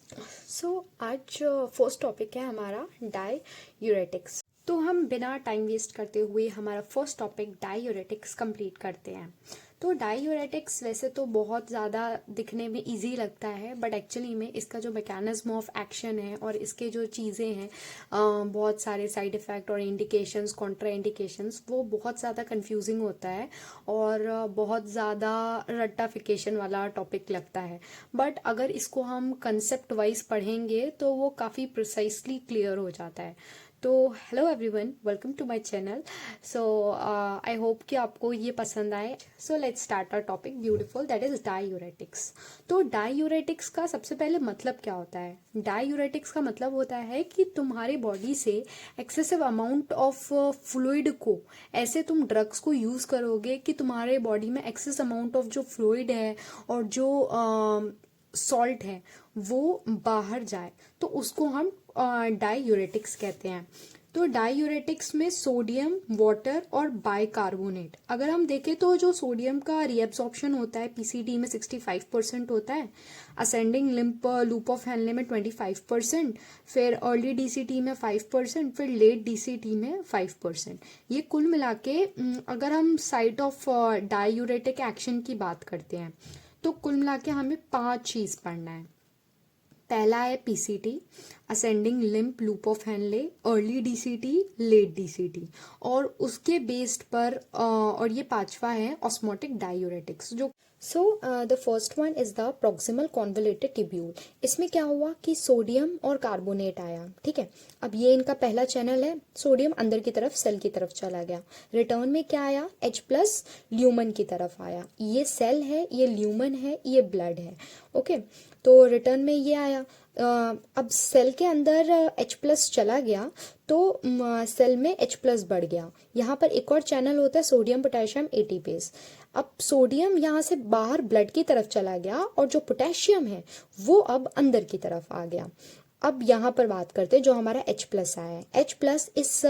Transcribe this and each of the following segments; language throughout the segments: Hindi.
आज फर्स्ट टॉपिक है हमारा डाययूरेटिक्स। तो हम बिना टाइम वेस्ट करते हुए हमारा फर्स्ट टॉपिक डाययूरेटिक्स कंप्लीट करते हैं। तो डाययूरेटिक्स वैसे तो बहुत ज़्यादा दिखने में इजी लगता है, बट एक्चुअली में इसका जो मैकेनिज्म ऑफ एक्शन है और इसके जो चीज़ें हैं, बहुत सारे साइड इफ़ेक्ट और इंडिकेशंस, कॉन्ट्रा इंडिकेशंस, वो बहुत ज़्यादा कंफ्यूजिंग होता है और बहुत ज़्यादा रट्टाफिकेशन वाला टॉपिक लगता है। बट अगर इसको हम कंसेप्ट वाइज पढ़ेंगे तो वो काफ़ी प्रिसाइसली क्लियर हो जाता है। तो hello everyone, welcome to my channel. So I hope कि आपको ये पसंद आए। So let's start our topic beautiful, that is diuretics. तो डाययूरेटिक्स का सबसे पहले मतलब क्या होता है? डाययूरेटिक्स का मतलब होता है कि तुम्हारी बॉडी से एक्सेसिव अमाउंट ऑफ फ्लूइड को, ऐसे तुम ड्रग्स को यूज़ करोगे कि तुम्हारे बॉडी में एक्सेस अमाउंट ऑफ जो फ्लूइड है और जो सॉल्ट है वो बाहर जाए, तो उसको हम डाययूरेटिक्स कहते हैं। तो डाययूरेटिक्स में सोडियम, वाटर और बाइकार्बोनेट, अगर हम देखें तो जो सोडियम का रीएब्सॉर्प्शन होता है पीसीडी में 65% होता है, ascending limb loop of Henley में 25%, फिर अर्ली डीसीटी में 5%, फिर लेट डीसीटी में 5%। ये कुल मिला के अगर हम साइट ऑफ डाययूरेटिक एक्शन की बात करते हैं तो कुल मिला के हमें 5 चीज़ पढ़ना है। पहला है PCT, ascending limb loop of Henle, early DCT, late DCT, और उसके बेस्ड पर और ये पांचवा है ऑस्मोटिक डाययूरेटिक्स। जो the first one is the proximal convoluted tubule. इसमें क्या हुआ कि सोडियम और कार्बोनेट आया, ठीक है। अब ये इनका पहला चैनल है, सोडियम अंदर की तरफ सेल की तरफ चला गया, रिटर्न में क्या आया, H प्लस ल्यूमन की तरफ आया। ये सेल है, ये ल्यूमन है, ये ब्लड है, ओके। तो रिटर्न में ये आया। अब सेल के अंदर H प्लस चला गया तो सेल में H प्लस बढ़ गया। यहाँ पर एक और चैनल होता है सोडियम पोटेशियम एटीपेस। अब सोडियम यहाँ से बाहर ब्लड की तरफ चला गया और जो पोटेशियम है वो अब अंदर की तरफ आ गया। अब यहाँ पर बात करते हैं जो हमारा H प्लस आया है। H प्लस इस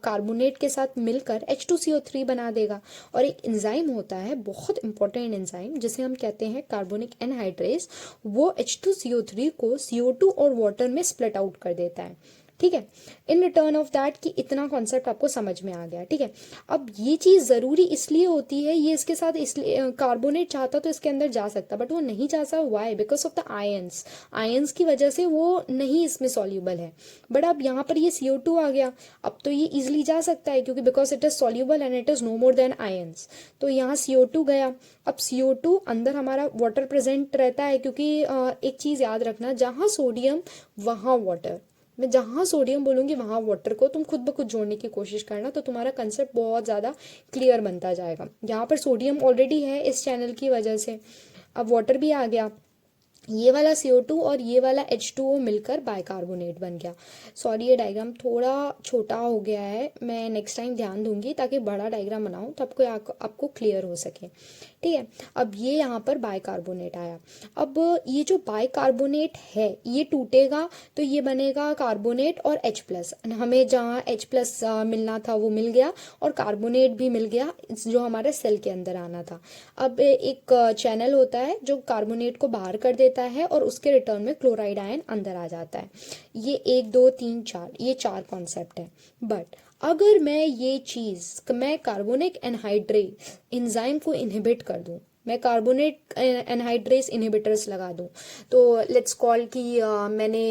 कार्बोनेट के साथ मिलकर H2CO3 बना देगा, और एक एंजाइम होता है, बहुत इंपॉर्टेंट एंजाइम, जिसे हम कहते हैं कार्बोनिक एनहाइड्रेस, वो H2CO3 को CO2 और वाटर में स्प्लिट आउट कर देता है, ठीक है। इन रिटर्न ऑफ दैट कि इतना कॉन्सेप्ट आपको समझ में आ गया, ठीक है। अब ये चीज़ ज़रूरी इसलिए होती है, ये इसके साथ इसलिए कार्बोनेट चाहता तो इसके अंदर जा सकता, बट वो नहीं जा सकता। Why? Because of the ions, ions की वजह से वो नहीं इसमें सॉल्यूबल है। बट अब यहाँ पर ये CO2 आ गया, अब तो ये इजिली जा सकता है, क्योंकि because it is soluble and it is no more than ions. तो यहाँ CO2 गया। अब CO2 अंदर हमारा वाटर प्रेजेंट रहता है, क्योंकि एक चीज़ याद रखना, जहाँ सोडियम वहाँ वाटर, मैं जहाँ सोडियम बोलूँगी वहाँ वाटर को तुम खुद ब खुद जोड़ने की कोशिश करना, तो तुम्हारा कंसेप्ट बहुत ज़्यादा क्लियर बनता जाएगा। यहाँ पर सोडियम ऑलरेडी है इस चैनल की वजह से, अब वाटर भी आ गया। ये वाला CO2 और ये वाला H2O मिलकर बाइकार्बोनेट बन गया। सॉरी, ये डायग्राम थोड़ा छोटा हो गया है, मैं नेक्स्ट टाइम ध्यान दूंगी ताकि बड़ा डायग्राम बनाऊं, तो आपको क्लियर हो सके, ठीक है। अब ये यहाँ पर बाइकार्बोनेट आया। अब ये जो बाइकार्बोनेट है ये टूटेगा तो ये बनेगा कार्बोनेट और H प्लस। हमें जहाँ H प्लस मिलना था वो मिल गया, और कार्बोनेट भी मिल गया जो हमारे सेल के अंदर आना था। अब एक चैनल होता है जो कार्बोनेट को बाहर कर देता है और उसके रिटर्न में क्लोराइड आयन अंदर आ जाता है। ये 1 2 3 4, ये 4 कॉन्सेप्ट है। बट अगर मैं कार्बोनिक एनहाइड्रेस एंजाइम को इनहिबिट कर दूं, मैं कार्बोनेट एनहाइड्रेस इनहिबिटर्स लगा दूं, तो लेट्स कॉल कि मैंने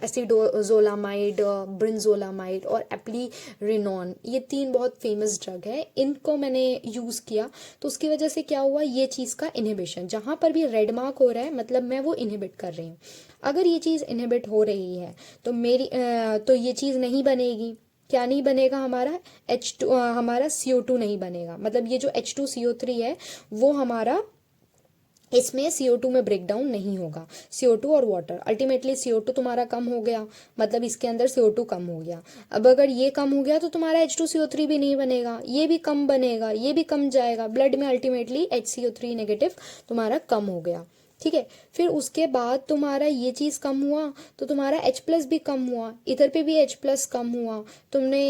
एसिडोजोलामाइड, ब्रिंजोलामाइड और एप्लीरिनॉन, ये 3 बहुत फेमस ड्रग है, इनको मैंने यूज़ किया, तो उसकी वजह से क्या हुआ, ये चीज़ का इनहिबिशन, जहाँ पर भी रेड मार्क हो रहा है मतलब मैं वो इनहिबिट कर रही हूँ। अगर ये चीज़ इनहिबिट हो रही है तो तो ये चीज़ नहीं बनेगी। क्या नहीं बनेगा? हमारा CO2 नहीं बनेगा, मतलब ये जो H2CO3 है वो हमारा इसमें CO2 में ब्रेक डाउन नहीं होगा। CO2 और वाटर, अल्टीमेटली CO2 तुम्हारा कम हो गया, मतलब इसके अंदर CO2 कम हो गया। अब अगर ये कम हो गया तो तुम्हारा H2CO3 भी नहीं बनेगा, ये भी कम बनेगा, ये भी कम जाएगा, ब्लड में अल्टीमेटली HCO3 नेगेटिव तुम्हारा कम हो गया, ठीक है। फिर उसके बाद तुम्हारा ये चीज़ कम हुआ तो तुम्हारा H प्लस भी कम हुआ, इधर पे भी H प्लस कम हुआ। तुमने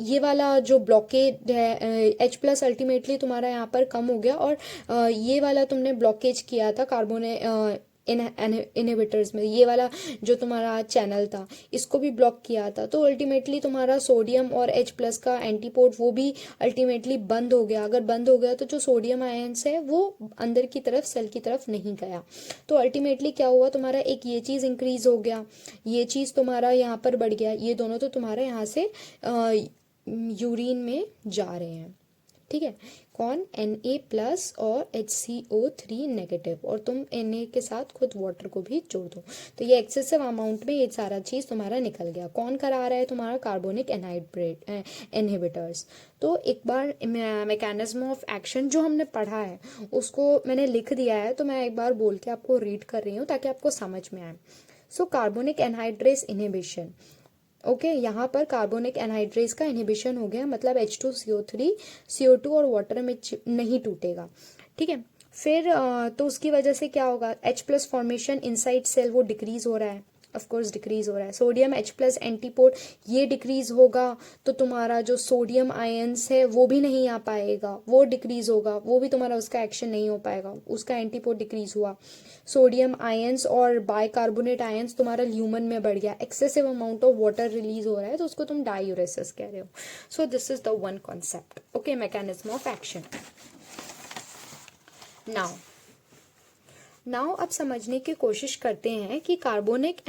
ये वाला जो ब्लॉकेज है H प्लस अल्टीमेटली तुम्हारा यहाँ पर कम हो गया, और ये वाला तुमने ब्लॉकेज किया था इनहिबिटर्स में, ये वाला जो तुम्हारा चैनल था इसको भी ब्लॉक किया था, तो अल्टीमेटली तुम्हारा सोडियम और H+ का एंटीपोड वो भी अल्टीमेटली बंद हो गया। अगर बंद हो गया तो जो सोडियम आयंस है वो अंदर की तरफ सेल की तरफ नहीं गया, तो अल्टीमेटली क्या हुआ, तुम्हारा एक ये चीज़ इंक्रीज हो गया, ये चीज़ तुम्हारा यहाँ पर बढ़ गया, ये दोनों तो तुम्हारे यहाँ से यूरिन में जा रहे हैं, ठीक है। कौन, Na+ और HCO3 नेगेटिव, और तुम Na के साथ खुद वाटर को भी जोड़ दो, तो ये एक्सेसिव अमाउंट में ये सारा चीज़ तुम्हारा निकल गया। कौन करा रहा है, तुम्हारा कार्बोनिक एनहाइड्रेट इनहिबिटर्स। तो एक बार मैकेनिज्म ऑफ एक्शन जो हमने पढ़ा है उसको मैंने लिख दिया है, तो मैं एक बार बोल के आपको रीड कर रही हूँ ताकि आपको समझ में आए। So carbonic anhydrase inhibition, okay यहाँ पर कार्बोनिक एनहाइड्रेस का इनहिबिशन हो गया, मतलब H2CO3 CO2 और वाटर में नहीं टूटेगा, ठीक है। फिर तो उसकी वजह से क्या होगा, H+ फॉर्मेशन इनसाइड सेल वो डिक्रीज हो रहा है, ऑफ कोर्स डिक्रीज हो रहा है। सोडियम H+ एंटीपोड ये डिक्रीज होगा तो तुम्हारा जो सोडियम आयंस है वो भी नहीं आ पाएगा, वो डिक्रीज होगा, वो भी तुम्हारा उसका एक्शन नहीं हो पाएगा, उसका एंटीपोड डिक्रीज हुआ। सोडियम आयंस और बाइकार्बोनेट आयंस तुम्हारा ल्यूमन में बढ़ गया, excessive amount of water release हो रहा है, तो उसको तुम डायूरेसिस कह रहे हो। So this is the one concept, okay, mechanism of action. Now अब समझने की कोशिश करते हैं कि carbonic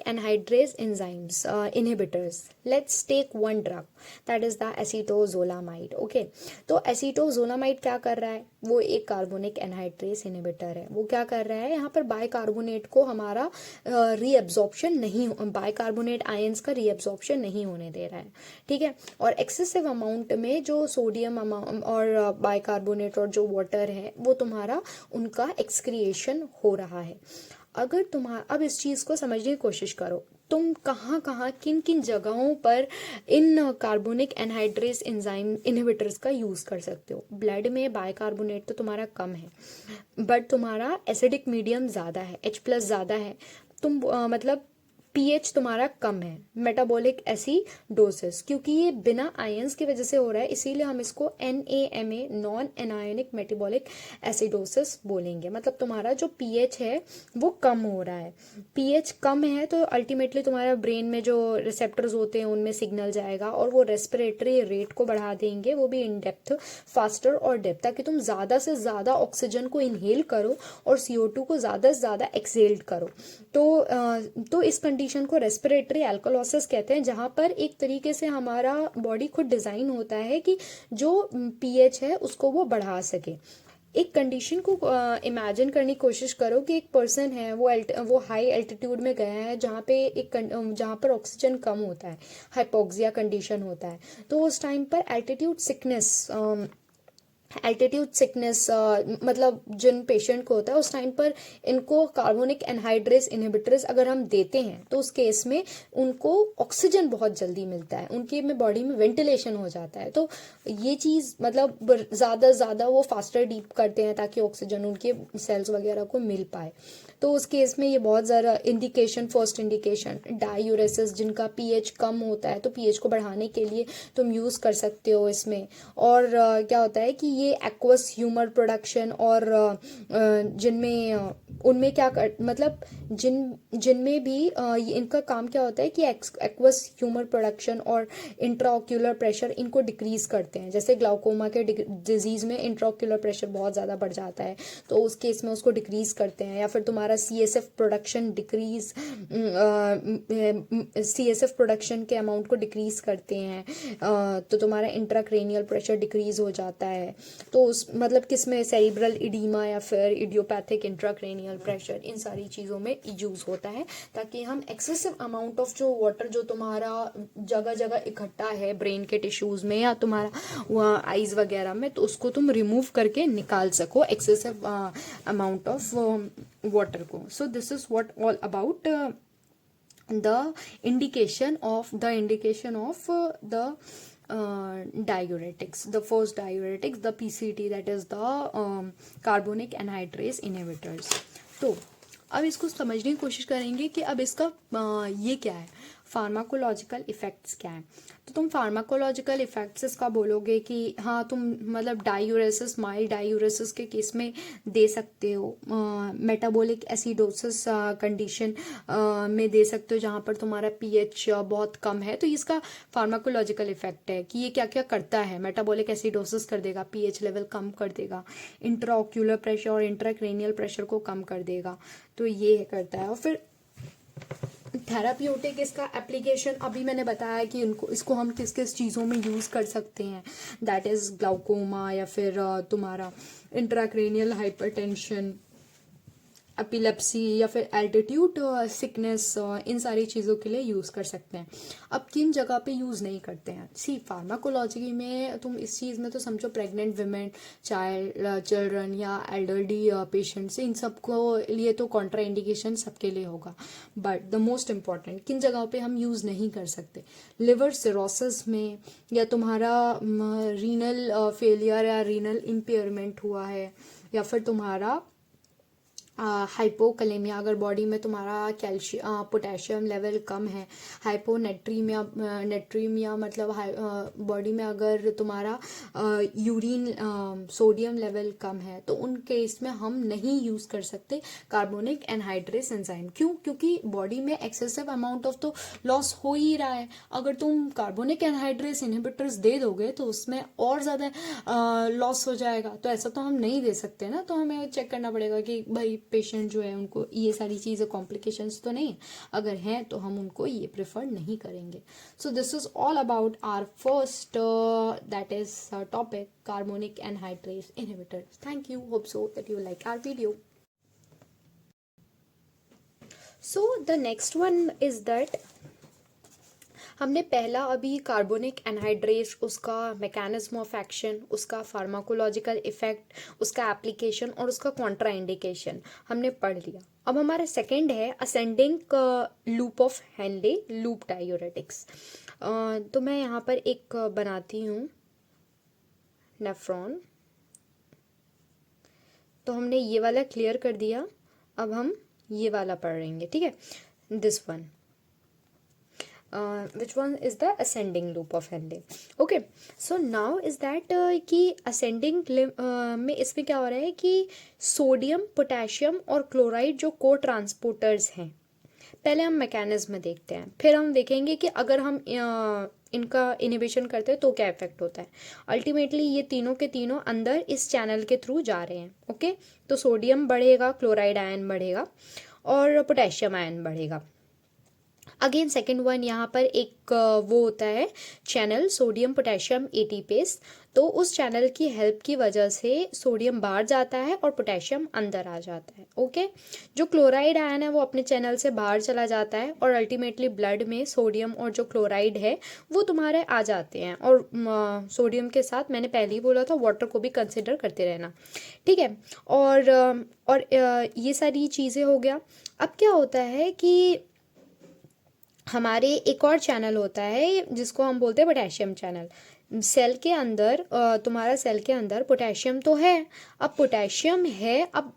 anhydrase enzymes inhibitors. Let's take one drug that is the acetazolamide, okay. तो एसीटोजोलामाइड क्या कर रहा है, वो एक कार्बोनिक एनहाइड्रेस इनहिबिटर है। वो क्या कर रहा है, यहाँ पर बाइकार्बोनेट को हमारा रीअब्जॉर्प्शन नहीं, बाइकार्बोनेट आयंस का रीअब्जॉर्प्शन नहीं होने दे रहा है, ठीक है। और एक्सेसिव अमाउंट में जो सोडियम और बाइकार्बोनेट और जो वाटर है वो तुम्हारा उनका एक्सक्रिएशन हो रहा है। अगर अब इस चीज़ को समझने की कोशिश करो, तुम कहाँ कहाँ किन किन जगहों पर इन कार्बोनिक एनहाइड्रेस एंजाइम इनहिबिटर्स का यूज़ कर सकते हो। ब्लड में बाइकार्बोनेट तो तुम्हारा कम है, बट तुम्हारा एसिडिक मीडियम ज़्यादा है, H+ ज़्यादा है, तुम मतलब pH तुम्हारा कम है, मेटाबॉलिक एसिडोसिस, क्योंकि ये बिना आयंस की वजह से हो रहा है, इसीलिए हम इसको NAMA non anionic metabolic acidosis बोलेंगे। मतलब तुम्हारा जो pH है वो कम हो रहा है, pH कम है तो अल्टीमेटली तुम्हारा ब्रेन में जो रिसेप्टर्स होते हैं उनमें सिग्नल जाएगा और वो रेस्पिरेटरी रेट को बढ़ा देंगे, वो भी इन डेप्थ, फास्टर और डेप्थ, ताकि तुम ज़्यादा से ज़्यादा ऑक्सीजन को इनहेल करो और CO2 को ज़्यादा से ज़्यादा एक्सहेल करो। तो इस कंडीशन को रेस्पिरेटरी एल्कोलोसिस कहते हैं, जहाँ पर एक तरीके से हमारा बॉडी खुद डिज़ाइन होता है कि जो pH है उसको वो बढ़ा सके। एक कंडीशन को इमेजिन करने की कोशिश करो कि एक पर्सन है, वो हाई एल्टीट्यूड में गया है जहाँ पर ऑक्सीजन कम होता है, हाइपोक्सिया कंडीशन होता है, तो उस टाइम पर एल्टीट्यूड सिकनेस मतलब जिन पेशेंट को होता है उस टाइम पर इनको कार्बोनिक एनहाइड्रेस इनहिबिटर्स अगर हम देते हैं तो उस केस में उनको ऑक्सीजन बहुत जल्दी मिलता है, उनके में बॉडी में वेंटिलेशन हो जाता है। तो ये चीज़ मतलब ज़्यादा से ज़्यादा वो फास्टर डीप करते हैं ताकि ऑक्सीजन उनके सेल्स वगैरह को मिल पाए। तो उस केस में ये बहुत ज़्यादा फर्स्ट इंडिकेशन डायूरेसिस, जिनका pH कम होता है तो pH को बढ़ाने के लिए तुम यूज़ कर सकते हो इसमें। और क्या होता है कि ये एक्वस ह्यूमर प्रोडक्शन और जिनमें उनमें क्या कर मतलब जिनमें भी इनका काम क्या होता है कि एक्वस ह्यूमर प्रोडक्शन और इंट्राओक्यूलर प्रेशर इनको डिक्रीज करते हैं। जैसे ग्लाउकोमा के डिजीज़ में इंट्राओक्यूलर प्रेशर बहुत ज़्यादा बढ़ जाता है तो उस केस में उसको डिक्रीज करते हैं। या फिर तुम्हारा CSF प्रोडक्शन के अमाउंट को डिक्रीज करते हैं, तो तुम्हारा इंट्राक्रेनियल प्रेशर डिक्रीज हो जाता है। तो उस मतलब किसमें सेरिब्रल इडीमा या फिर इडियोपैथिक इंट्राक्रेनियल प्रेशर, इन सारी चीज़ों में यूज़ होता है ताकि हम एक्सेसिव अमाउंट ऑफ जो वाटर जो तुम्हारा जगह जगह इकट्ठा है ब्रेन के टिश्यूज़ में या तुम्हारा आइज़ वगैरह में, तो उसको तुम रिमूव करके निकाल सको एक्सेसिव अमाउंट ऑफ वाटर को। सो this is what all about the indication of the diuretics. The first diuretics, the PCT, that is the carbonic anhydrase inhibitors. तो अब इसको समझने की कोशिश करेंगे कि अब इसका ये क्या है। फार्माकोलॉजिकल इफ़ेक्ट्स क्या हैं। तो तुम फार्माकोलॉजिकल इफ़ेक्ट्स इसका बोलोगे कि हाँ तुम मतलब डायूरेसिस, माइल्ड डायूरेसिस के केस में दे सकते हो, मेटाबॉलिक एसिडोसिस कंडीशन में दे सकते हो जहाँ पर तुम्हारा पीएच बहुत कम है। तो इसका फार्माकोलॉजिकल इफेक्ट है कि ये क्या क्या करता है। मेटाबॉलिक एसिडोसिस कर देगा, पीएच लेवल कम कर देगा, इंट्राऑक्यूलर प्रेशर और इंट्राक्रैनियल प्रेशर को कम कर देगा। तो ये करता है। और फिर थेराप्यूटिक इसका एप्लीकेशन अभी मैंने बताया कि इसको हम किस किस चीज़ों में यूज़ कर सकते हैं, दैट इज़ ग्लाउकोमा या फिर तुम्हारा इंट्राक्रैनियल हाइपरटेंशन, एपिलेप्सी या फिर एल्टीट्यूड सिकनेस, इन सारी चीज़ों के लिए यूज़ कर सकते हैं। अब किन जगह पे यूज़ नहीं करते हैं, सी फार्माकोलॉजी में तुम इस चीज़ में तो समझो प्रेग्नेंट विमेन, चिल्ड्रन या एल्डरली पेशेंट्स, इन सबको लिए तो कॉन्ट्रा इंडिकेशन सबके लिए होगा। बट द मोस्ट इम्पॉर्टेंट किन जगहों पे हम यूज़ नहीं कर सकते, लिवर सिरोसिस में, या तुम्हारा रीनल फेलियर या रीनल इम्पेयरमेंट हुआ है, या फिर तुम्हारा हाइपोकलेमिया, अगर बॉडी में तुम्हारा पोटेशियम लेवल कम है, हाइपोनेट्रीमिया, नेट्रीमिया मतलब बॉडी में अगर तुम्हारा यूरिन सोडियम लेवल कम है, तो उन केस में हम नहीं यूज़ कर सकते कार्बोनिक एनहाइड्रेस एंजाइम। क्यों? क्योंकि बॉडी में एक्सेसिव अमाउंट ऑफ तो लॉस हो ही रहा है। अगर तुम कार्बोनिक एनहाइड्रेस इनहिबिटर्स दे दोगे तो उसमें और ज़्यादा लॉस हो जाएगा। तो ऐसा तो हम नहीं दे सकते ना। तो हमें चेक करना पड़ेगा कि भाई पेशेंट जो है उनको ये सारी चीज़ें कॉम्प्लिकेशंस तो नहीं है, अगर हैं तो हम उनको ये प्रेफर नहीं करेंगे। So this is all about our first that is topic carbonic anhydrase inhibitors. Thank you, hope so that you like our video. So the next one is that हमने पहला अभी कार्बोनिक एनहाइड्रेस, उसका मैकेनिज्म ऑफ एक्शन, उसका फार्माकोलॉजिकल इफेक्ट, उसका एप्लीकेशन और उसका कॉन्ट्रा इंडिकेशन हमने पढ़ लिया। अब हमारा सेकंड है ascending loop of Henle loop diuretics. तो मैं यहाँ पर एक बनाती हूँ नेफ्रॉन। तो हमने ये वाला क्लियर कर दिया, अब हम ये वाला पढ़ रहेंगे, ठीक है, this one. which one is the ascending loop of Henle. Okay, so now is that कि ascending में इसमें क्या हो रहा है कि सोडियम, पोटेशियम और क्लोराइड जो को ट्रांसपोर्टर्स हैं, पहले हम मैकेनिज्म में देखते हैं, फिर हम देखेंगे कि अगर हम इनका इनिबिशन करते हैं तो क्या इफेक्ट होता है। अल्टीमेटली ये तीनों के तीनों अंदर इस चैनल के थ्रू जा रहे हैं। ओके, तो सोडियम बढ़ेगा, क्लोराइड आयन बढ़ेगा और पोटेशियम आयन बढ़ेगा। अगेन सेकेंड वन, यहाँ पर एक वो होता है चैनल सोडियम पोटेशियम एटीपेस। तो उस चैनल की हेल्प की वजह से सोडियम बाहर जाता है और पोटेशियम अंदर आ जाता है। ओके, जो क्लोराइड आयन है वो अपने चैनल से बाहर चला जाता है और अल्टीमेटली ब्लड में सोडियम और जो क्लोराइड है वो तुम्हारे आ जाते हैं। और सोडियम के साथ मैंने पहले ही बोला था वाटर को भी कंसिडर करते रहना, ठीक है। और ये सारी चीज़ें हो गया। अब क्या होता है कि हमारे एक और चैनल होता है जिसको हम बोलते हैं पोटेशियम चैनल। सेल के अंदर तुम्हारा सेल के अंदर पोटेशियम तो है। अब पोटेशियम है, अब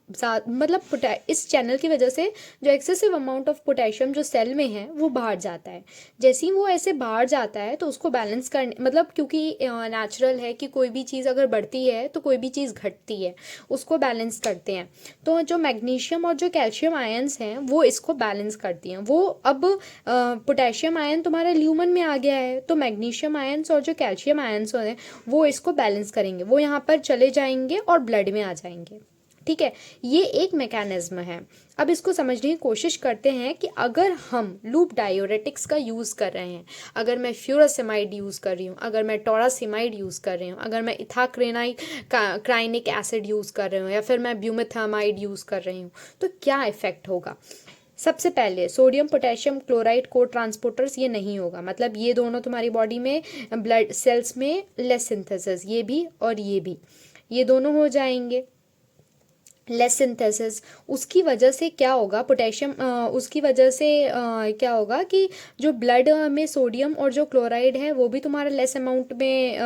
मतलब इस चैनल की वजह से जो एक्सेसिव अमाउंट ऑफ पोटेशियम जो सेल में है वो बाहर जाता है। जैसे ही वो ऐसे बाहर जाता है तो उसको बैलेंस करने, मतलब क्योंकि नेचुरल है कि कोई भी चीज़ अगर बढ़ती है तो कोई भी चीज़ घटती है, उसको बैलेंस करते हैं। तो जो मैग्नीशियम और जो कैल्शियम आयंस हैं वो इसको बैलेंस करती हैं। वो अब पोटेशियम आयन तुम्हारे ल्यूमन में आ गया है, तो मैग्नीशियम आयंस और जो कैल्शियम आयंस हैं वो इसको बैलेंस करेंगे, वो यहाँ पर चले जाएंगे और ब्लड में आ जाएंगे, ठीक है। ये एक मैकेनिज्म है। अब इसको समझने की कोशिश करते हैं कि अगर हम लूप डायूरेटिक्स का यूज़ कर रहे हैं, अगर मैं फ्यूरासेमाइड यूज़ कर रही हूँ, अगर मैं टोरासेमाइड यूज़ कर रही हूँ, अगर मैं क्राइनिक एसिड यूज़ कर रही हूँ, या फिर मैं ब्यूमेथामाइड यूज़ कर रही हूँ, तो क्या इफेक्ट होगा। सबसे पहले सोडियम पोटेशियम क्लोराइड को ट्रांसपोर्टर्स ये नहीं होगा, मतलब ये दोनों तुम्हारी बॉडी में ब्लड सेल्स में लेस सिंथेसिस, ये भी और ये भी, ये दोनों हो जाएंगे लेस सिंथेसिस। उसकी वजह से क्या होगा, पोटेशियम उसकी वजह से क्या होगा कि जो ब्लड में सोडियम और जो क्लोराइड है वो भी तुम्हारा लेस अमाउंट में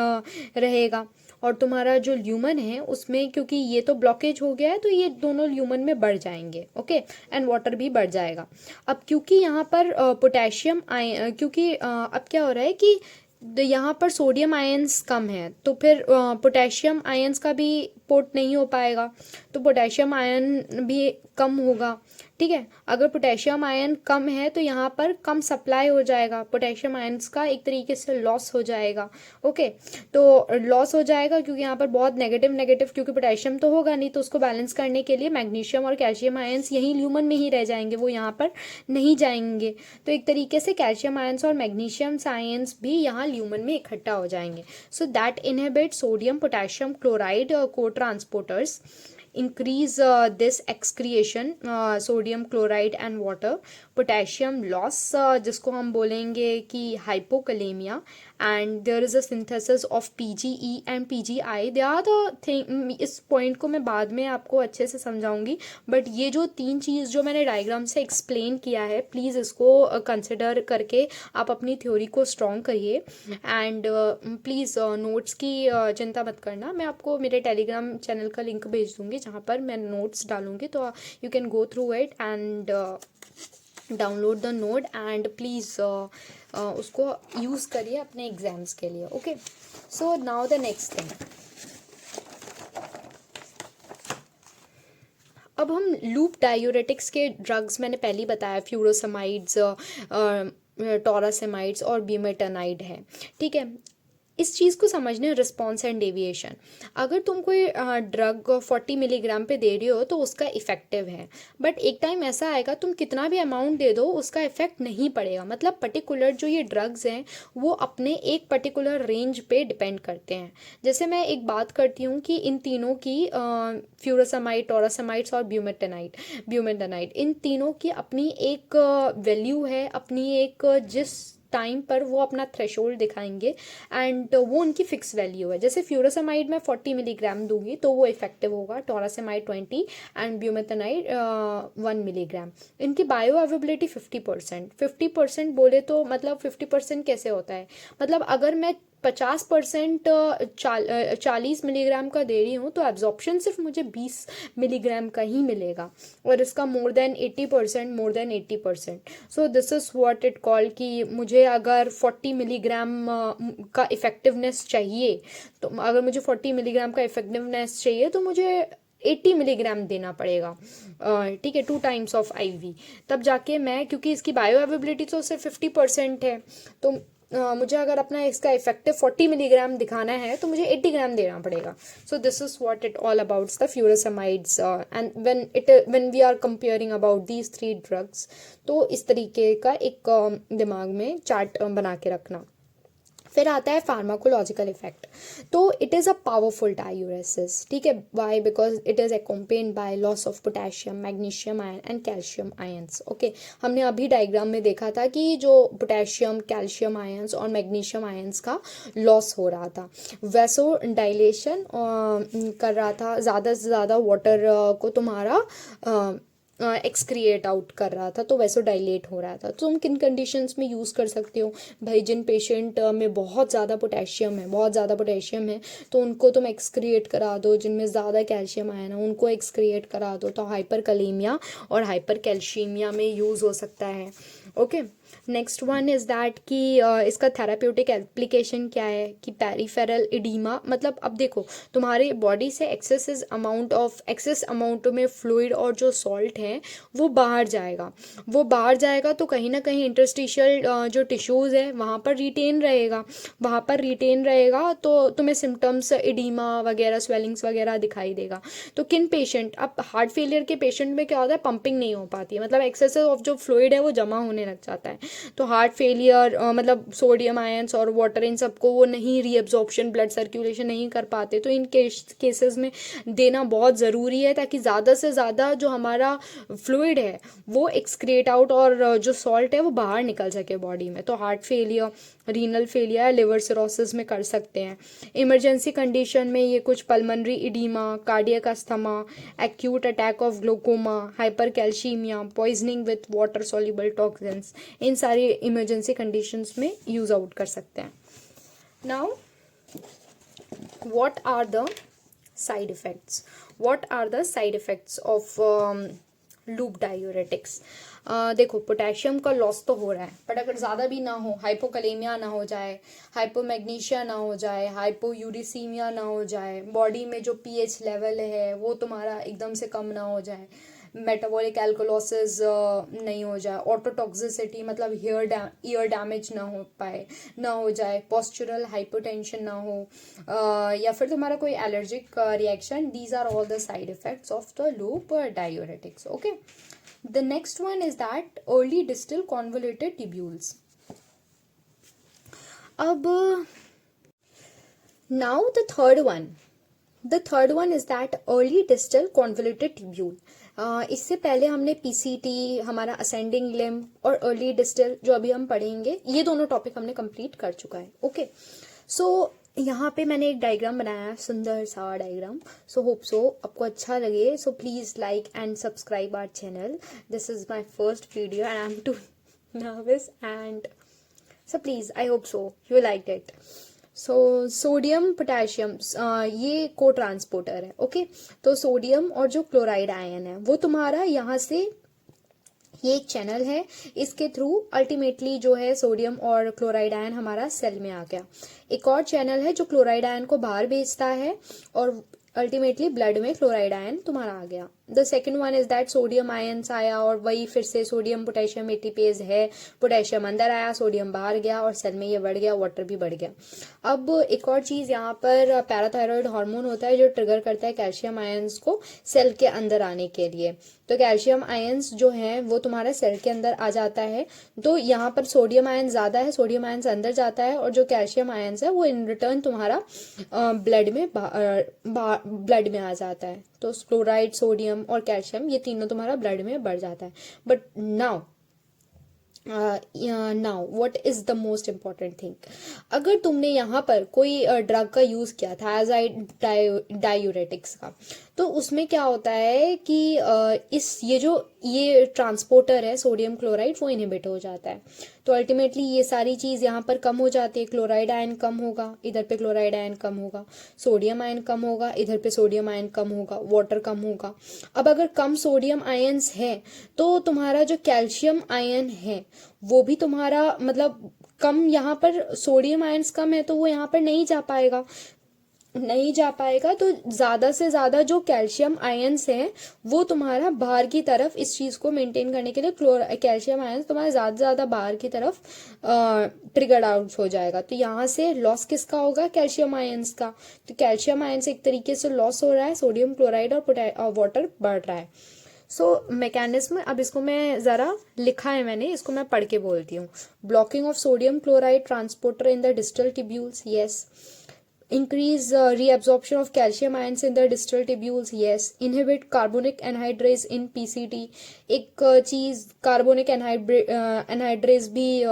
रहेगा। और तुम्हारा जो ल्यूमन है उसमें, क्योंकि ये तो ब्लॉकेज हो गया है तो ये दोनों ल्यूमन में बढ़ जाएंगे, ओके, एंड वाटर भी बढ़ जाएगा। अब क्योंकि यहाँ पर पोटेशियम आयन, क्योंकि अब क्या हो रहा है कि यहाँ पर सोडियम आयंस कम है, तो फिर पोटेशियम आयंस का भी पोर्ट नहीं हो पाएगा, तो पोटेशियम आयन भी कम होगा। ठीक है, अगर पोटेशियम आयन कम है तो यहाँ पर कम सप्लाई हो जाएगा, पोटेशियम आयंस का एक तरीके से लॉस हो जाएगा। ओके, तो लॉस हो जाएगा क्योंकि यहाँ पर बहुत नेगेटिव नेगेटिव, क्योंकि पोटेशियम तो होगा नहीं, तो उसको बैलेंस करने के लिए मैग्नीशियम और कैल्शियम आयंस यहीं ल्यूमन में ही रह जाएंगे, वो यहाँ पर नहीं जाएंगे। तो एक तरीके से कैल्शियम आयंस और मैग्नीशियम आयंस भी यहाँ ल्यूमन में इकट्ठा हो जाएंगे। So that inhibit sodium potassium chloride को transporters, increase this excretion, sodium chloride and water, potassium loss, जिसको हम बोलेंगे कि hypokalemia, and there is a synthesis of PGE and PGI. they are the thing, इस पॉइंट को मैं बाद में आपको अच्छे से समझाऊंगी, बट ये जो तीन चीज़ जो मैंने डायग्राम से एक्सप्लेन किया है, प्लीज़ इसको कंसिडर करके आप अपनी थ्योरी को स्ट्रॉन्ग करिए। एंड प्लीज़ नोट्स की चिंता मत करना, मैं आपको मेरे टेलीग्राम चैनल का लिंक भेज दूंगी जहाँ पर मैं नोट्स डालूंगी, तो you can go through it and download the note and please उसको यूज़ करिए अपने एग्जाम्स के लिए। Okay, so now the next thing, अब हम लूप डायूरेटिक्स के ड्रग्स, मैंने पहले ही बताया फ्यूरोसमाइड्स, टोरासेमाइड्स और ब्यूमेटानाइड है। ठीक है, इस चीज़ को समझने, रिस्पॉन्स एंड डेविएशन, अगर तुम कोई ड्रग 40 मिलीग्राम पे दे रही हो तो उसका इफेक्टिव है, बट एक टाइम ऐसा आएगा तुम कितना भी अमाउंट दे दो उसका इफेक्ट नहीं पड़ेगा। मतलब पर्टिकुलर जो ये ड्रग्स हैं वो अपने एक पर्टिकुलर रेंज पे डिपेंड करते हैं। जैसे मैं एक बात करती हूँ कि इन तीनों की फ्यूरोसमाइड, टोरासेमाइड्स और ब्यूमेटानाइड, इन तीनों की अपनी एक वैल्यू है, अपनी एक जिस टाइम पर वो अपना थ्रेशोल्ड दिखाएंगे एंड वो उनकी फिक्स वैल्यू है। जैसे फ्यूरोसमाइड में 40 मिलीग्राम दूंगी तो वो इफेक्टिव होगा, टोरासेमाइड 20 एंड ब्यूमेटानाइड 1 मिलीग्राम। इनकी बायो अवेबिलिटी 50%। 50% बोले तो मतलब 50% कैसे होता है, मतलब अगर मैं 50% 40 मिलीग्राम का दे रही हूँ तो एब्जॉर्प्शन सिर्फ मुझे 20 मिलीग्राम का ही मिलेगा, और इसका more than 80%। So this is what it call कि मुझे अगर 40 मिलीग्राम का इफ़ेक्टिवनेस चाहिए, तो अगर मुझे 40 मिलीग्राम का इफ़ेक्टिवनेस चाहिए तो मुझे 80 मिलीग्राम देना पड़ेगा। ठीक है, 2 टाइम्स ऑफ IV, तब जाके मैं, क्योंकि इसकी बायो अवेबिलिटी तो सिर्फ 50% है, तो मुझे अगर अपना इसका इफेक्टिव 40 मिलीग्राम दिखाना है तो मुझे 80 ग्राम देना पड़ेगा। So this is what it all about the furosemides and when we are comparing about these 3 drugs, तो इस तरीके का एक दिमाग में चार्ट बना के रखना। फिर आता है फार्माकोलॉजिकल इफेक्ट, तो it is a powerful diuresis. ठीक है, why, because it is accompanied by loss of potassium, magnesium ion and calcium ions. Okay, हमने अभी डायग्राम में देखा था कि जो पोटेशियम, कैल्शियम आयंस और मैग्नीशियम आयंस का लॉस हो रहा था, वैसो डायलेशन कर रहा था, ज़्यादा से ज़्यादा वाटर को तुम्हारा एक्सक्रिएट आउट कर रहा था, तो वैसो डायलेट हो रहा था। तो तुम किन कंडीशंस में यूज़ कर सकते हो भाई, जिन पेशेंट में बहुत ज़्यादा पोटेशियम है तो उनको तुम एक्सक्रिएट करा दो, जिनमें ज़्यादा कैल्शियम आयन है उनको एक्सक्रिएट करा दो, तो हाइपरकलेमिया और हाइपर कैल्शियमिया में यूज़ हो सकता है। Okay, next one is that कि इसका थेराप्यूटिक एप्लीकेशन क्या है कि पेरिफेरल इडीमा, मतलब अब देखो तुम्हारी बॉडी से एक्सेस अमाउंट में फ्लूइड और जो सॉल्ट है वो बाहर जाएगा, तो कहीं ना कहीं इंटरस्टिशियल जो टिश्यूज़ है वहाँ पर रिटेन रहेगा, तो तुम्हें सिम्टम्स इडीमा वगैरह, स्वेलिंग्स वगैरह दिखाई देगा। तो किन पेशेंट, अब हार्ट फेलियर के पेशेंट में क्या होता है, पंपिंग नहीं हो पाती है, मतलब एक्सेस ऑफ जो फ्लूइड है वो जमा होने लग जाता है, तो हार्ट फेलियर मतलब सोडियम आयंस और वाटर इन सबको वो नहीं रीअब्जॉर्प्शन, ब्लड सर्कुलेशन नहीं कर पाते, तो इन केसेस में देना बहुत ज़रूरी है ताकि ज़्यादा से ज़्यादा जो हमारा फ्लूइड है वो एक्सक्रिएट आउट और जो सॉल्ट है वो बाहर निकल सके बॉडी में। तो heart failure, renal failure, liver cirrhosis में कर सकते हैं। इमरजेंसी कंडीशन में ये कुछ pulmonary oedema, cardiac asthma, acute attack of glaucoma, hypercalcaemia, poisoning with water soluble toxins, इन सारी इमरजेंसी कंडीशंस में यूज़ आउट कर सकते हैं। Now what are the side effects? What are the side effects of loop diuretics? देखो, पोटेशियम का लॉस तो हो रहा है, बट अगर ज़्यादा भी ना हो, हाइपोकलेमिया ना हो जाए, हाइपोमैग्नीशिया ना हो जाए, हाइपोयूरिसीमिया ना हो जाए, बॉडी में जो पीएच लेवल है वो तुम्हारा एकदम से कम ना हो जाए, मेटाबॉलिक एल्कोलोसिस नहीं हो जाए, ऑटोटॉक्सिसिटी मतलब ईयर डैमेज ना हो पाए, ना हो जाए, पोस्चरल हाइपोटेंशन ना हो, या फिर तुम्हारा कोई allergic reaction, these are all the side effects of the loop diuretics. Okay, the next one is that early distal convoluted tubules. अब now the third one is that early distal convoluted tubule. इससे पहले हमने पीसीटी, हमारा असेंडिंग लिम्ब और अर्ली डिस्टल जो अभी हम पढ़ेंगे, ये दोनों टॉपिक हमने कंप्लीट कर चुका है. ओके, सो यहाँ पे मैंने एक डायग्राम बनाया है, सुंदर सा डायग्राम. सो होप सो आपको अच्छा लगे. So please like and subscribe our channel. This is my first video and I am too nervous and so please I hope so you like it. So sodium potassium ये को ट्रांसपोर्टर है. ओके, तो सोडियम और जो क्लोराइड आयन है वो तुम्हारा यहाँ से, ये एक चैनल है, इसके थ्रू अल्टीमेटली जो है सोडियम और क्लोराइड आयन हमारा सेल में आ गया. एक और चैनल है जो क्लोराइड आयन को बाहर भेजता है और अल्टीमेटली ब्लड में क्लोराइड आयन तुम्हारा आ गया. The second one is that sodium ions आया और वही फिर से सोडियम पोटेशियम एटीपेज है, पोटेशियम अंदर आया, सोडियम बाहर गया और सेल में ये बढ़ गया, वाटर भी बढ़ गया. अब एक और चीज यहाँ पर पैराथायरॉयड हार्मोन होता है जो ट्रिगर करता है कैल्शियम आयन्स को सेल के अंदर आने के लिए. तो कैल्शियम आयन्स जो है वो तुम्हारे सेल के अंदर आ जाता है. तो यहाँ पर सोडियम आयन ज्यादा है, सोडियम आयन्स अंदर जाता है और जो कैल्शियम आयन्स है वो इन रिटर्न तुम्हारा ब्लड में आ जाता है. तो क्लोराइड, सोडियम और कैल्शियम ये तीनों तुम्हारा ब्लड में बढ़ जाता है. But now what is the most important thing, अगर तुमने यहाँ पर कोई ड्रग का यूज किया थायाजाइड डायूरेटिक्स का, तो उसमें क्या होता है कि ये ट्रांसपोर्टर है सोडियम क्लोराइड वो इनहिबिट हो जाता है. तो अल्टीमेटली ये सारी चीज यहाँ पर कम हो जाती है. क्लोराइड आयन कम होगा, इधर पे क्लोराइड आयन कम होगा, सोडियम आयन कम होगा, इधर पे सोडियम आयन कम होगा, वाटर कम होगा. अब अगर कम सोडियम आयन्स है तो तुम्हारा जो कैल्शियम आयन है वो भी तुम्हारा मतलब कम, यहाँ पर सोडियम आयन्स कम है तो वो यहाँ पर नहीं जा पाएगा. तो ज्यादा से ज्यादा जो कैल्शियम आयन्स हैं वो तुम्हारा बाहर की तरफ, इस चीज को मेंटेन करने के लिए कैल्शियम आयन्स तुम्हारा ज्यादा से ज्यादा बाहर की तरफ ट्रिगर्ड आउट हो जाएगा. तो यहाँ से लॉस किसका होगा? कैल्शियम आयन्स का. तो कैल्शियम आयन्स एक तरीके से लॉस हो रहा है, सोडियम क्लोराइड और वाटर बढ़ रहा है. सो मैकेनिज्म, अब इसको मैं जरा लिखा है मैंने, इसको मैं पढ़ के बोलती हूँ. Blocking of sodium chloride transporter in the distal tubules, yes. Increase reabsorption of calcium ions in the distal tubules, yes. Inhibit carbonic anhydrase in PCT. एक चीज कार्बोनिक एनहाइड्रेज भी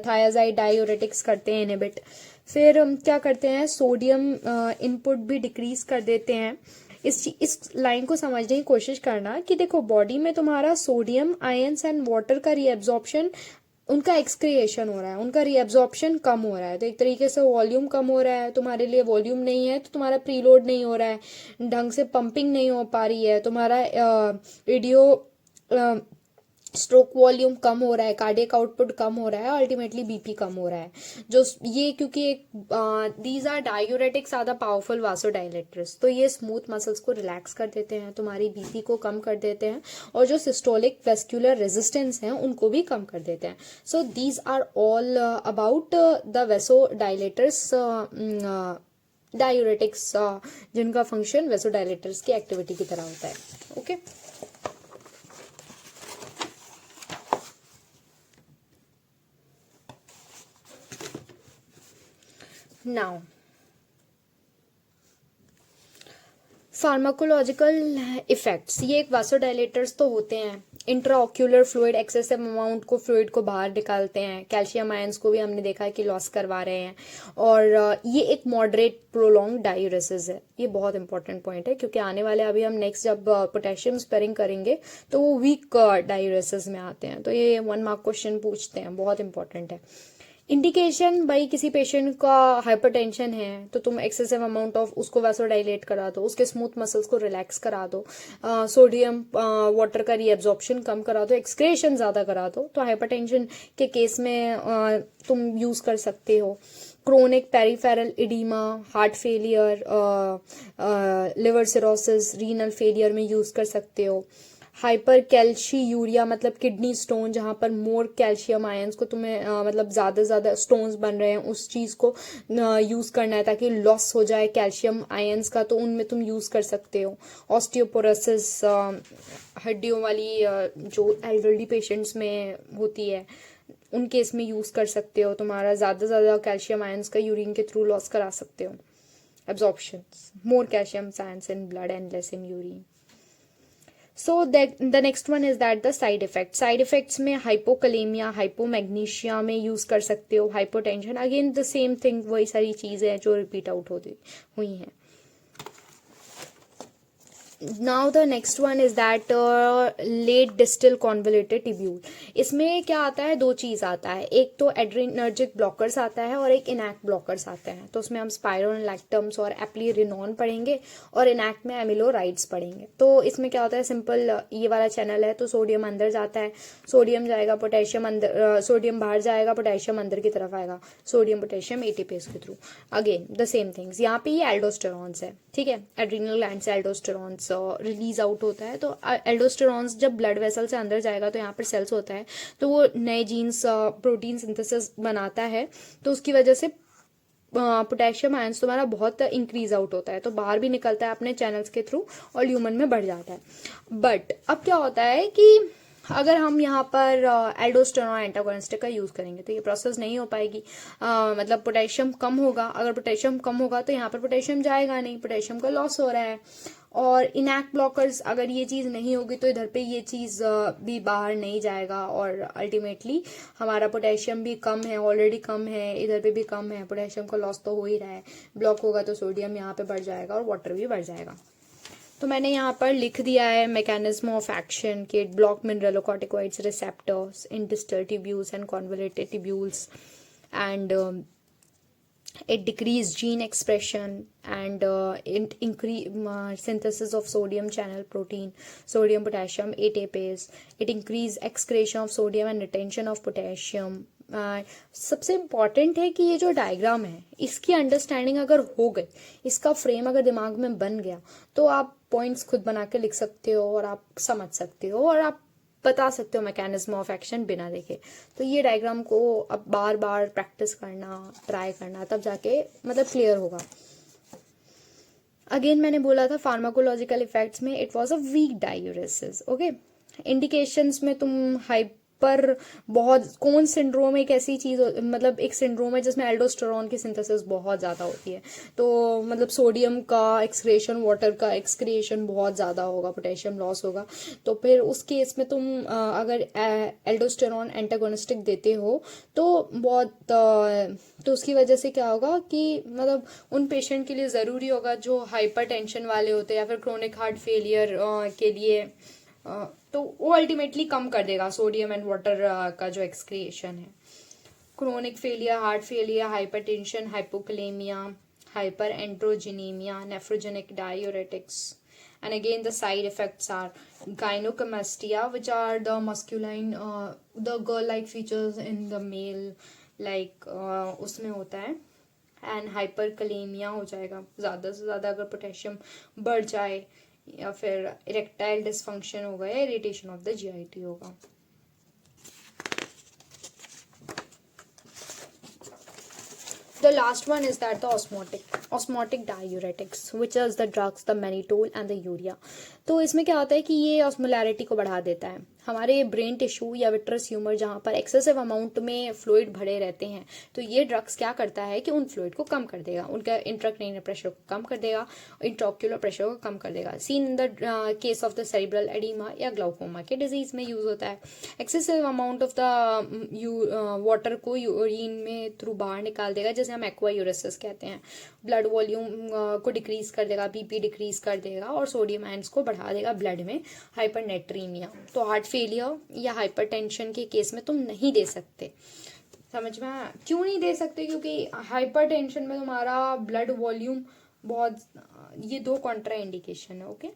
थायाजाइड डायूरेटिक्स करते हैं इनहिबिट. फिर हम क्या करते हैं, सोडियम इनपुट भी डिक्रीज कर देते हैं. इस लाइन को समझने की कोशिश करना कि देखो बॉडी में तुम्हारा सोडियम आयन्स एंड वाटर का रीएब्जॉर्प्शन, उनका एक्सक्रिएशन हो रहा है, उनका रीएब्जॉर्प्शन कम हो रहा है. तो एक तरीके से वॉल्यूम कम हो रहा है. तुम्हारे लिए वॉल्यूम नहीं है तो तुम्हारा प्रीलोड नहीं हो रहा है, ढंग से पंपिंग नहीं हो पा रही है, तुम्हारा रेडियो स्ट्रोक वॉल्यूम कम हो रहा है, कार्डियक आउटपुट कम हो रहा है, अल्टीमेटली बीपी कम हो रहा है. जो ये क्योंकि these are diuretics are the powerful vasodilators. तो ये स्मूथ मसल्स को रिलैक्स कर देते हैं, तुम्हारी बीपी को कम कर देते हैं और जो सिस्टोलिक वेस्क्यूलर रेजिस्टेंस है उनको भी कम कर देते हैं. So these are all about the vasodilators, diuretics जिनका फंक्शन वेसोडाइलेटर्स की एक्टिविटी की तरह होता है. Okay now pharmacological effects. ये एक वासोडाइलेटर्स तो होते हैं, इंट्राऑक्यूलर फ्लूइड, एक्सेसिव अमाउंट को फ्लूइड को बाहर निकालते हैं. कैल्शियम आयंस को भी हमने देखा है कि लॉस करवा रहे हैं. और ये एक मॉडरेट प्रोलॉन्ग डायूरेसिस है. ये बहुत इंपॉर्टेंट पॉइंट है क्योंकि आने वाले अभी हम नेक्स्ट जब पोटेशियम स्पेरिंग करेंगे तो वो वीक डायूरेसिस में आते हैं. तो ये 1 मार्क क्वेश्चन पूछते हैं, बहुत इंपॉर्टेंट है. इंडिकेशन भाई, किसी पेशेंट का हाइपरटेंशन है तो तुम एक्सेसिव अमाउंट ऑफ उसको वैसोडाइलेट करा दो, उसके स्मूथ मसल्स को रिलैक्स करा दो, सोडियम वाटर का रीएब्जॉर्प्शन कम करा दो, एक्सक्रेशन ज़्यादा करा दो, तो हाइपरटेंशन के केस में तुम यूज़ कर सकते हो। Chronic peripheral oedema, heart failure, liver cirrhosis, renal failure में यूज़ कर सकते हो। हाइपर कैल्शी यूरिया मतलब किडनी स्टोन, जहाँ पर मोर कैल्शियम आयंस को तुम्हें मतलब ज़्यादा से ज़्यादा स्टोन्स बन रहे हैं, उस चीज़ को यूज़ करना है ताकि लॉस हो जाए कैल्शियम आयंस का, तो उनमें तुम यूज़ कर सकते हो। ऑस्टियोपोरोसिस, हड्डियों वाली जो एल्डरली पेशेंट्स में होती है, उन केस में यूज़ कर सकते हो। तुम्हारा ज़्यादा से ज़्यादा कैल्शियम आयंस का यूरिन के थ्रू लॉस करा सकते हो। Absorption, more calcium ions in blood and less in urine. So that the next one is that the side effects. Side effects में hypokalemia, hypomagnesia में use कर सकते हो, hypotension, again the same thing, वही सारी चीज़ें हैं जो repeat out होती हुई हैं। Now the next one is that late distal convoluted tubule. इसमें क्या आता है, दो चीज़ आता है, एक तो एड्रेनर्जिक ब्लॉकर्स आता है और एक इनैक्ट ब्लॉकर्स आते हैं। तो उसमें हम स्पाइरोलैक्टम्स और एप्लीरिनॉन पढ़ेंगे और इनैक्ट में एमिलोराइड्स पढ़ेंगे। तो इसमें क्या होता है, सिंपल ये वाला चैनल है तो सोडियम अंदर जाता है, सोडियम जाएगा, पोटेशियम अंदर, सोडियम बाहर जाएगा, पोटेशियम अंदर की तरफ आएगा, सोडियम पोटेशियम एटीपीएस के through. Again the same things, यहाँ पे ये एल्डोस्टेरॉन्स है, ठीक है, एड्रीनल ग्लैंड से एल्डोस्टेरॉन्स रिलीज आउट होता है। तो एल्डोस्टेरॉन्स जब ब्लड वेसल से अंदर जाएगा तो यहाँ पर सेल्स होता है, तो वो नए जीन्स प्रोटीन सिंथेसिस बनाता है, तो उसकी वजह से पोटेशियम आयंस तुम्हारा बहुत इंक्रीज आउट होता है, तो बाहर भी निकलता है अपने चैनल्स के थ्रू और ल्यूमन में बढ़ जाता है। बट अब क्या होता है कि अगर हम यहाँ पर एल्डोस्टेरॉन एंटागोनिस्ट का यूज़ करेंगे तो ये प्रोसेस नहीं हो पाएगी, मतलब पोटेशियम कम होगा। अगर पोटेशियम कम होगा तो यहाँ पर पोटेशियम जाएगा नहीं, पोटेशियम का लॉस हो रहा है। और इनैक्ट ब्लॉकर्स, अगर ये चीज़ नहीं होगी तो इधर पे ये चीज़ भी बाहर नहीं जाएगा और अल्टीमेटली हमारा पोटेशियम भी कम है, ऑलरेडी कम है, इधर पे भी कम है, पोटेशियम का लॉस तो हो ही रहा है। ब्लॉक होगा तो सोडियम यहाँ पे बढ़ जाएगा और वाटर भी बढ़ जाएगा। तो मैंने यहाँ पर लिख दिया है मैकेनिज्म ऑफ एक्शन के block mineralocorticoids receptors in distal tubules and convoluted tubules and it decrease gene expression and it increase synthesis of sodium channel protein, sodium potassium ATPase. It increase excretion of sodium and retention of potassium. सबसे इम्पॉर्टेंट है कि ये जो डायग्राम है इसकी अंडरस्टैंडिंग अगर हो गई, इसका फ्रेम अगर दिमाग में बन गया, तो आप पॉइंट्स खुद बना के लिख सकते हो और आप समझ सकते हो और आप बता सकते हो मैकेनिज्म ऑफ एक्शन बिना देखे। तो ये डायग्राम को अब बार बार प्रैक्टिस करना, ट्राई करना, तब जाके मतलब क्लियर होगा। अगेन मैंने बोला था फार्माकोलॉजिकल इफेक्ट्स में it was a weak diuresis, okay. Indications में तुम हाइपर, बहुत कौन सिंड्रोम एक ऐसी चीज, मतलब एक सिंड्रोम है जिसमें एल्डोस्टेरॉन की सिंथेसिस बहुत ज़्यादा होती है, तो मतलब सोडियम का एक्सक्रिएशन, वाटर का एक्सक्रिएशन बहुत ज़्यादा होगा, पोटेशियम लॉस होगा। तो फिर उस केस में तुम अगर एल्डोस्टेरॉन एंटागोनिस्टिक देते हो तो बहुत तो उसकी वजह से क्या होगा कि मतलब उन पेशेंट के लिए ज़रूरी होगा जो हाइपर टेंशन वाले होते हैं या फिर क्रोनिक हार्ट फेलियर के लिए, तो वो अल्टीमेटली कम कर देगा सोडियम एंड वाटर का जो एक्सक्रिएशन है। Chronic failure, heart failure, hypertension, hypokalaemia, hyper androgenaemia, nephrogenic diuretics, and again the side effects are gynecomastia, which are the masculine the girl like features in the male, like उसमें होता है, एंड हाइपरकलेमिया हो जाएगा ज़्यादा से ज़्यादा अगर पोटेशियम बढ़ जाए, या फिर इरेक्टाइल डिसफंक्शन होगा या इरिटेशन ऑफ द जीआईटी होगा। The last one is that the osmotic diuretics, which is the drugs, the mannitol and the urea. तो इसमें क्या होता है कि ये ऑस्मोलैरिटी को बढ़ा देता है। हमारे ब्रेन टिश्यू या विट्रस ह्यूमर जहाँ पर एक्सेसिव अमाउंट में फ्लूइड भरे रहते हैं, तो ये ड्रग्स क्या करता है कि उन फ्लूइड को कम कर देगा, उनका इंट्राक्रैनियल प्रेशर को कम कर देगा, इंट्राओक्यूलर प्रेशर को कम कर देगा। Seen in the case of the cerebral oedema या ग्लाउकोमा के डिजीज में यूज होता है। Excessive amount of the water को यूरिन में थ्रू बाहर निकाल देगा, जैसे हम एक्वा यूरेसिस कहते हैं। ब्लड वॉल्यूम को डिक्रीज कर देगा, बीपी डिक्रीज कर देगा और सोडियम आयंस को बढ़ा देगा ब्लड में, हाइपरनेट्रीमिया। तो हार्ट फेलियर या हाइपरटेंशन के केस में तुम नहीं दे सकते। समझ में आया? क्यों नहीं दे सकते? क्योंकि हाइपरटेंशन में तुम्हारा ब्लड वॉल्यूम बहुत, ये दो कॉन्ट्रा इंडिकेशन है। ओके,